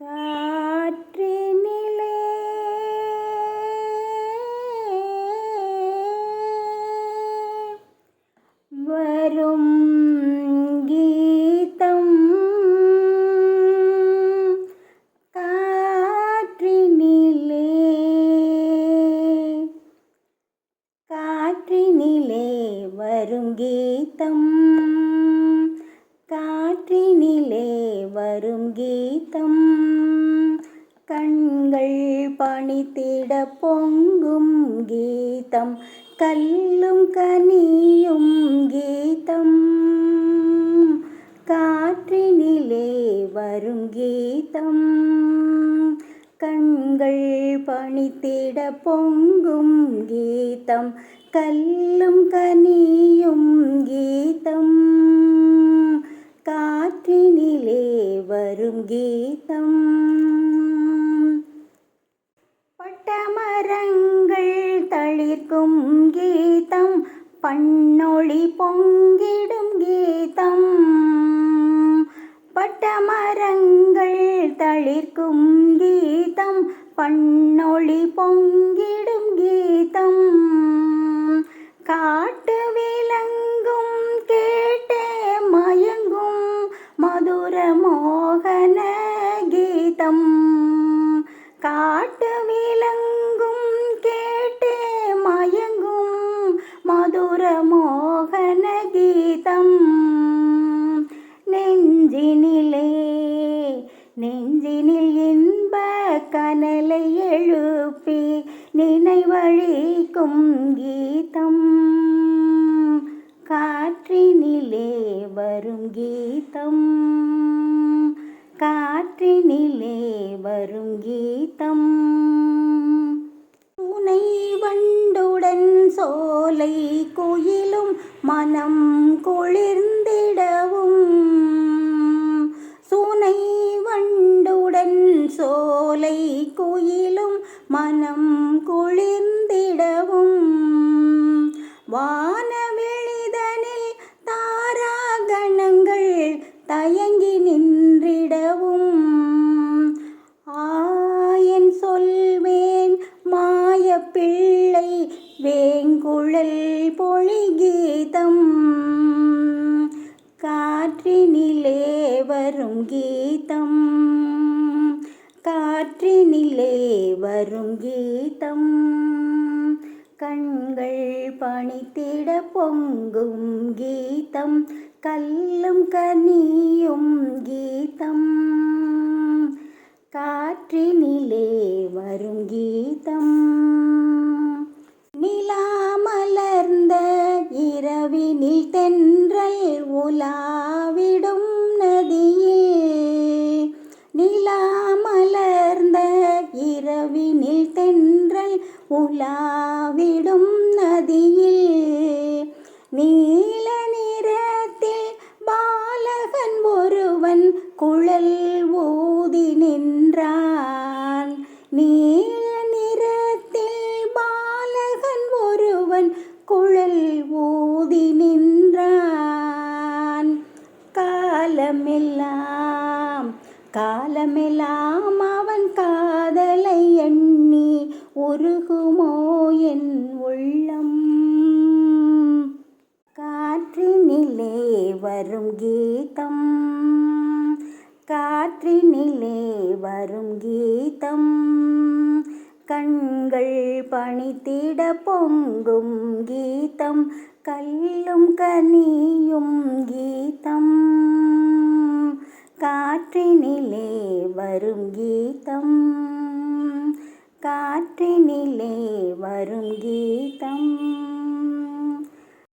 காற்றினிலே வரும் கீதம், காற்றினிலே வரும் கீதம், காற்றினிலே வரும் கீதம், கண்கள் பனித்திட பொங்கும் கீதம், கல்லும் கனியும் கீதம், காற்றினிலே வரும் கீதம், கண்கள் பனித்திட பொங்கும் கீதம், கல்லும் கனியும் கீதம், காற்றினிலே வரும் கீதம். பட்டமரங்கள் தளிர்க்கும் கீதம், பண்ணொளி பொங்கிடும் கீதம், பட்டமரங்கள் தளிர்க்கும் கீதம், பண்ணொளி பொங்கிடும் கீதம், காட்டு விலங்கும் கேட்டே மயங்கும் மதுர மோகன கீதம், காட்டு விலங்கும் கேட்டே மயங்கும் மதுர மோகன கீதம், நெஞ்சினில் இன்ப கனலை எழுப்பி நினைவழிக்கும் கீதம், காற்றினிலே வரும் கீதம், காற்றினிலே வரும் கீதம். துணை வண்டுடன் சோலை குயிலும் மனம் குளிர்ந்திடவும், சுனை வண்டுடன் சோலை குயிலும் மனம் குளிர்ந்திடவும், வானவெளிதனில் தாராகணங்கள் தயங்கி நின்றிடவும், ஆயன் சொல்வேன் மாய பிள்ளை வேங்குழல் பொழிகீதம், காற்றினிலே வரும் கீதம், காற்றினிலே வரும் கீதம், கண்கள் பனித்திட பொங்கும் கீதம், கல்லும் கனியும் கீதம், காற்றினிலே வரும் கீதம். நிலா மலர்ந்த இரவினில் தென்றல் உலாவிடும் நதியில், நிலா மலர்ந்த இரவினில் தென்றல் உலாவிடும் நதியில், நீல நிறத்தில் பாலகன் ஒருவன் குழல் ஊதி நின்றான், நீல நிறத்தில் பாலகன் ஒருவன் குழல் ஊதி நின்றான், காலமெல்லாம் அவன் காதலை எண்ணி உருகுமோ என் உள்ளம், காற்றினிலே வரும் கீதம், காற்றினிலே வரும் கீதம், கண்கள் பனித்திட பொங்கும் கீதம், கல்லும் கனியும் கீதம், காற்றினிலே வரும் கீதம், காற்றினிலே வரும் கீதம்.